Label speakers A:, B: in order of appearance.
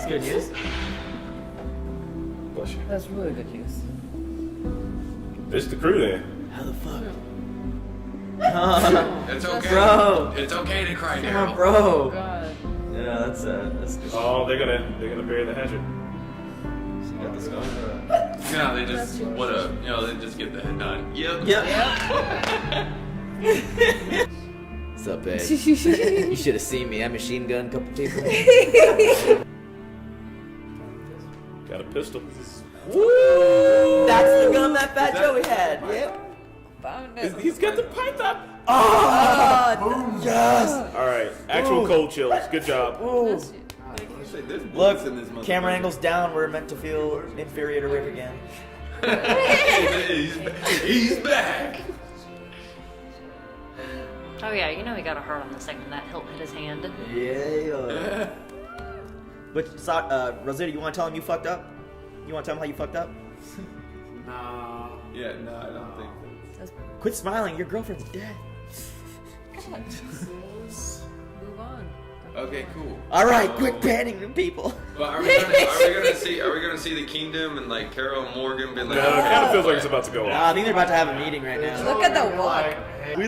A: That's good news.
B: Bless you.
C: That's really good news.
B: This is the crew then.
A: How the fuck?
D: It's okay.
A: Bro.
D: It's okay to cry,
A: Come on,
D: Daryl.
A: bro.
C: God.
A: Yeah, that's good.
B: Oh, they're gonna bury the hatchet.
A: So you got this going.
D: You know, they just they just get the head nod. Yep.
A: What's up, babe? You should have seen me. I machine gunned a couple people.
B: Got a pistol.
A: Woo! That's the gun that Fat Joey had. Yep.
C: Found it.
B: He's got the python.
A: Oh! Yes!
B: Alright, actual cold chills. Good job.
A: Ooh.
D: Look,
A: Look, camera angles down. We're meant to feel inferior to Rick again.
D: he's back.
E: Oh yeah, you know he got a heart on the second that hilt hit his hand.
A: Yeah. But Rosita, you want to tell him you fucked up? You want to tell him how you fucked up?
D: Nah. Yeah, no, I don't think so.
A: Quit smiling. Your girlfriend's dead.
C: Move on.
D: Okay, cool.
A: All right, quit panning them people.
D: But are we gonna see the kingdom and like Carol and Morgan being like?
B: No, it kind of feels like it's about to go
A: I
B: off.
A: think they're about to have a meeting right now.
C: Look at the walk.